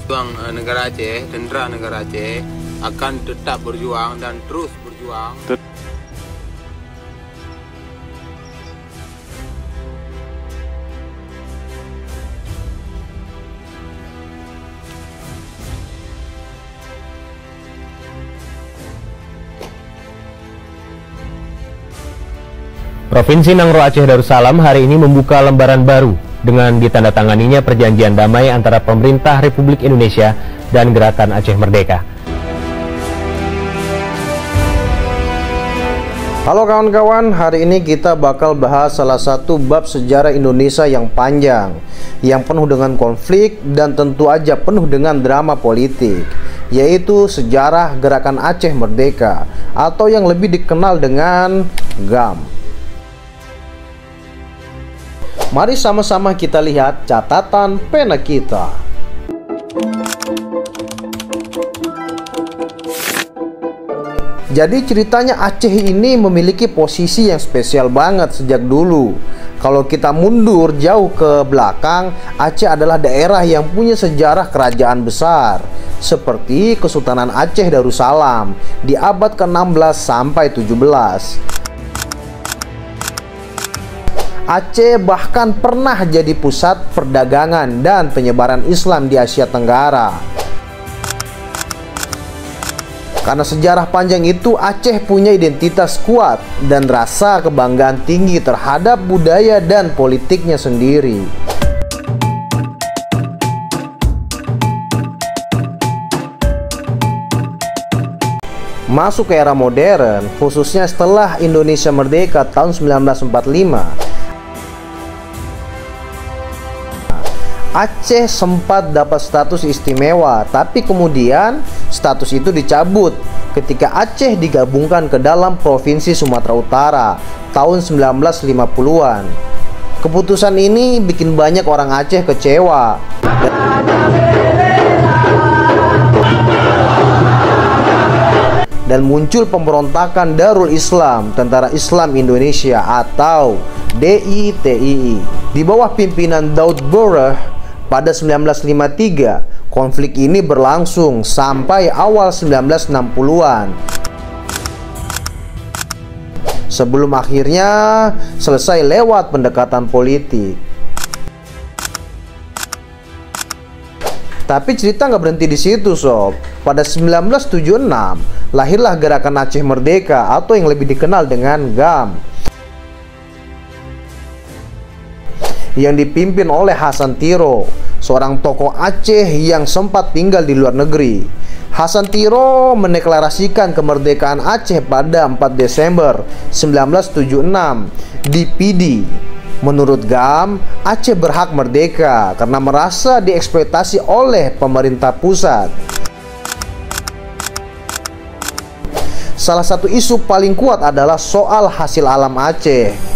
Persatuan Negara Aceh, Tentera Negara Aceh akan tetap berjuang dan terus berjuang. Provinsi Nangro Aceh Darussalam hari ini membuka lembaran baru dengan ditandatanganinya perjanjian damai antara pemerintah Republik Indonesia dan Gerakan Aceh Merdeka. Halo kawan-kawan, hari ini kita bakal bahas salah satu bab sejarah Indonesia yang panjang, yang penuh dengan konflik dan tentu aja penuh dengan drama politik, yaitu sejarah Gerakan Aceh Merdeka atau yang lebih dikenal dengan GAM. Mari sama-sama kita lihat catatan pena kita. Jadi ceritanya Aceh ini memiliki posisi yang spesial banget sejak dulu. Kalau kita mundur jauh ke belakang, Aceh adalah daerah yang punya sejarah kerajaan besar, seperti Kesultanan Aceh Darussalam di abad ke-16 sampai 17. Aceh bahkan pernah jadi pusat perdagangan dan penyebaran Islam di Asia Tenggara. Karena sejarah panjang itu, Aceh punya identitas kuat dan rasa kebanggaan tinggi terhadap budaya dan politiknya sendiri. Masuk ke era modern, khususnya setelah Indonesia merdeka tahun 1945, Aceh sempat dapat status istimewa, tapi kemudian status itu dicabut ketika Aceh digabungkan ke dalam Provinsi Sumatera Utara tahun 1950-an. Keputusan ini bikin banyak orang Aceh kecewa. Dan muncul pemberontakan Darul Islam, Tentara Islam Indonesia atau DITII. Di bawah pimpinan Daud Borah, pada 1953, konflik ini berlangsung sampai awal 1960-an. Sebelum akhirnya selesai lewat pendekatan politik. Tapi cerita nggak berhenti di situ, sob. Pada 1976, lahirlah Gerakan Aceh Merdeka atau yang lebih dikenal dengan GAM, yang dipimpin oleh Hasan Tiro, seorang tokoh Aceh yang sempat tinggal di luar negeri. Hasan Tiro mendeklarasikan kemerdekaan Aceh pada 4 Desember 1976 di Pidi. Menurut GAM, Aceh berhak merdeka karena merasa dieksploitasi oleh pemerintah pusat. Salah satu isu paling kuat adalah soal hasil alam Aceh.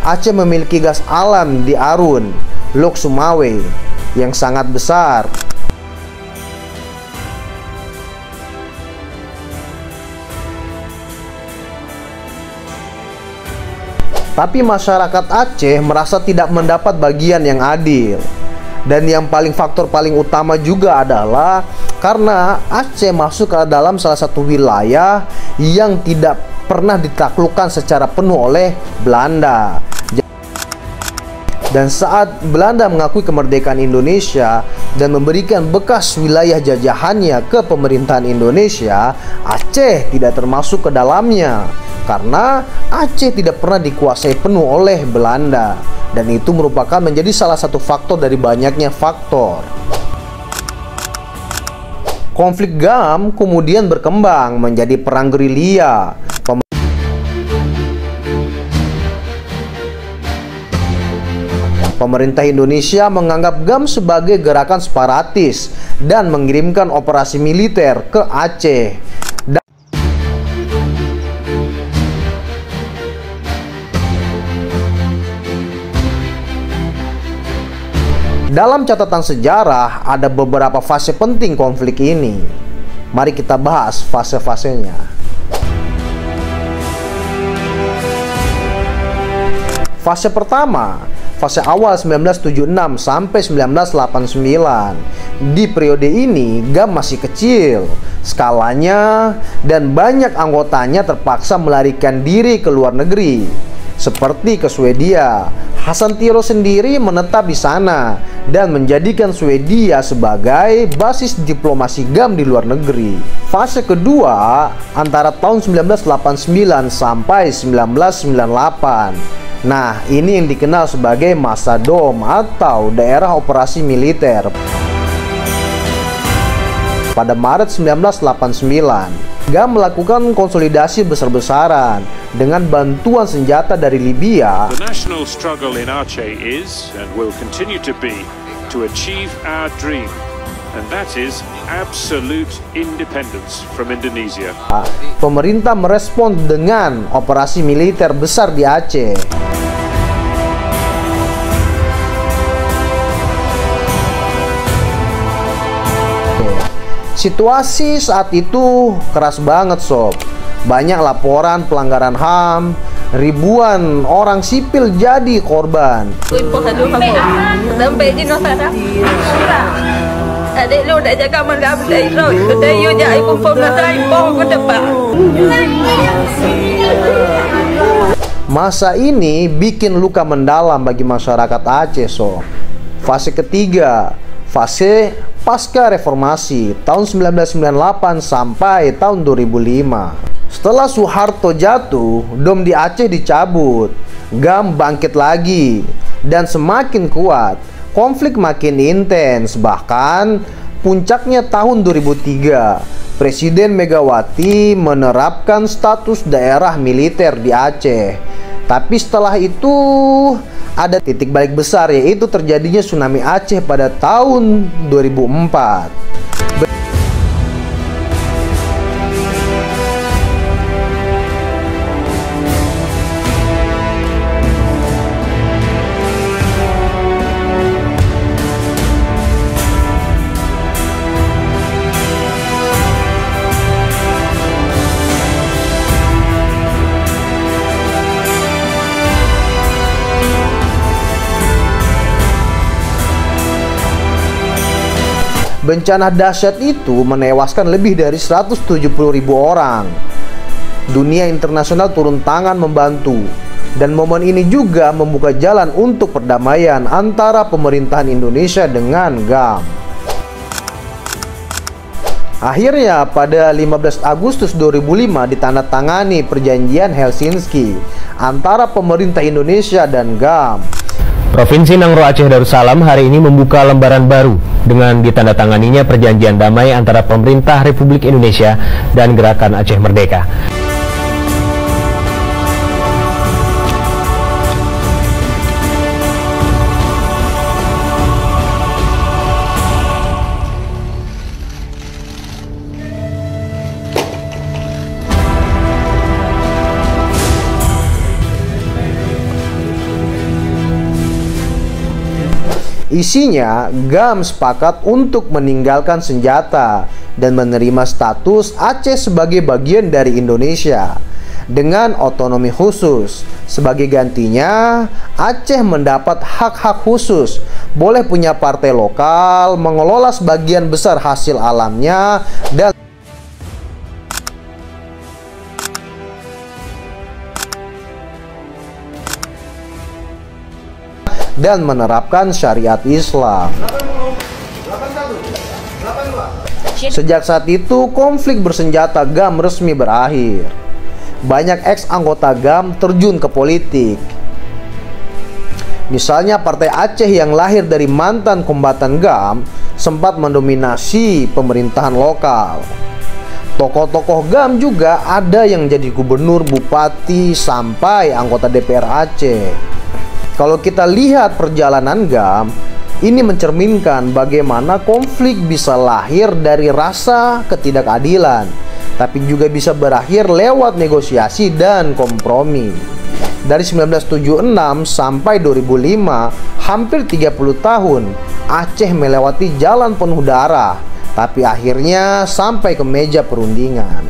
Aceh memiliki gas alam di Arun, Lok Sumawe, yang sangat besar. Tapi masyarakat Aceh merasa tidak mendapat bagian yang adil. Dan yang faktor paling utama juga adalah karena Aceh masuk ke dalam salah satu wilayah yang tidak pernah ditaklukkan secara penuh oleh Belanda. Dan saat Belanda mengakui kemerdekaan Indonesia dan memberikan bekas wilayah jajahannya ke pemerintahan Indonesia, Aceh tidak termasuk ke dalamnya karena Aceh tidak pernah dikuasai penuh oleh Belanda. Dan itu merupakan menjadi salah satu faktor dari banyaknya faktor. Konflik GAM kemudian berkembang menjadi perang gerilya. Pemerintah Indonesia menganggap GAM sebagai gerakan separatis dan mengirimkan operasi militer ke Aceh. Dalam catatan sejarah ada beberapa fase penting konflik ini. Mari kita bahas fase-fasenya. Fase pertama, fase awal 1976 sampai 1989. Di periode ini, GAM masih kecil skalanya dan banyak anggotanya terpaksa melarikan diri ke luar negeri, seperti ke Swedia. Hasan Tiro sendiri menetap di sana dan menjadikan Swedia sebagai basis diplomasi GAM di luar negeri. Fase kedua antara tahun 1989 sampai 1998. Nah, ini yang dikenal sebagai masa DOM atau daerah operasi militer. Pada Maret 1989, GAM melakukan konsolidasi besar-besaran dengan bantuan senjata dari Libya. The national struggle in Aceh is and will continue to be to achieve our dream, and that is absolute independence from Indonesia. Pemerintah merespon dengan operasi militer besar di Aceh. Situasi saat itu keras banget sob. Banyak laporan pelanggaran HAM, ribuan orang sipil jadi korban. Adik lu dah jaga mandap dari road, kita yo jai pun nasai pun ke depan. Masa ini bikin luka mendalam bagi masyarakat Aceh sob. Fase ketiga, fase pasca reformasi tahun 1998 sampai tahun 2005. Setelah Soeharto jatuh, DOM di Aceh dicabut, GAM bangkit lagi dan semakin kuat. Konflik makin intens, bahkan puncaknya tahun 2003. Presiden Megawati menerapkan status daerah militer di Aceh. Tapi setelah itu ada titik balik besar, yaitu terjadinya tsunami Aceh pada tahun 2004. Bencana dahsyat itu menewaskan lebih dari 170.000 orang. Dunia internasional turun tangan membantu, dan momen ini juga membuka jalan untuk perdamaian antara pemerintahan Indonesia dengan GAM. Akhirnya pada 15 Agustus 2005 ditandatangani perjanjian Helsinki antara pemerintah Indonesia dan GAM. Provinsi Nangro Aceh Darussalam hari ini membuka lembaran baru dengan ditandatanganinya perjanjian damai antara pemerintah Republik Indonesia dan Gerakan Aceh Merdeka. Isinya, GAM sepakat untuk meninggalkan senjata dan menerima status Aceh sebagai bagian dari Indonesia dengan otonomi khusus. Sebagai gantinya, Aceh mendapat hak-hak khusus, boleh punya partai lokal, mengelola sebagian besar hasil alamnya, dan menerapkan syariat Islam. Sejak saat itu, konflik bersenjata GAM resmi berakhir. Banyak ex-anggota GAM terjun ke politik. Misalnya Partai Aceh yang lahir dari mantan kombatan GAM sempat mendominasi pemerintahan lokal. Tokoh-tokoh GAM juga ada yang jadi gubernur, bupati, sampai anggota DPR Aceh. Kalau kita lihat perjalanan GAM, ini mencerminkan bagaimana konflik bisa lahir dari rasa ketidakadilan, tapi juga bisa berakhir lewat negosiasi dan kompromi. Dari 1976 sampai 2005, hampir 30 tahun, Aceh melewati jalan penuh darah, tapi akhirnya sampai ke meja perundingan.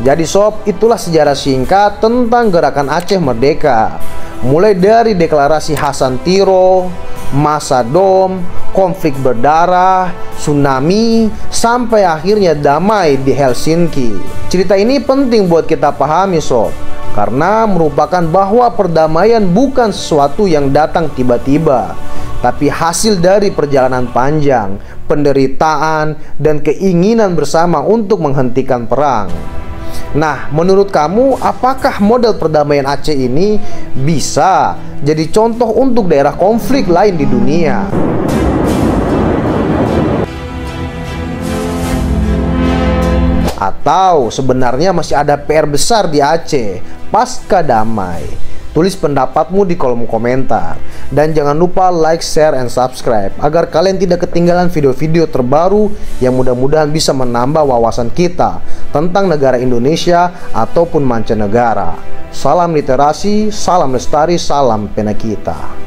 Jadi sob, itulah sejarah singkat tentang gerakan Aceh Merdeka. Mulai dari deklarasi Hasan Tiro, masa Dom, konflik berdarah, tsunami, sampai akhirnya damai di Helsinki. Cerita ini penting buat kita pahami sob, karena merupakan bahwa perdamaian bukan sesuatu yang datang tiba-tiba, tapi hasil dari perjalanan panjang, penderitaan, dan keinginan bersama untuk menghentikan perang. Nah, menurut kamu, apakah model perdamaian Aceh ini bisa jadi contoh untuk daerah konflik lain di dunia? Atau sebenarnya masih ada PR besar di Aceh pasca damai? Tulis pendapatmu di kolom komentar. Dan jangan lupa like, share, and subscribe agar kalian tidak ketinggalan video-video terbaru yang mudah-mudahan bisa menambah wawasan kita tentang negara Indonesia ataupun mancanegara. Salam literasi, salam lestari, salam pena kita.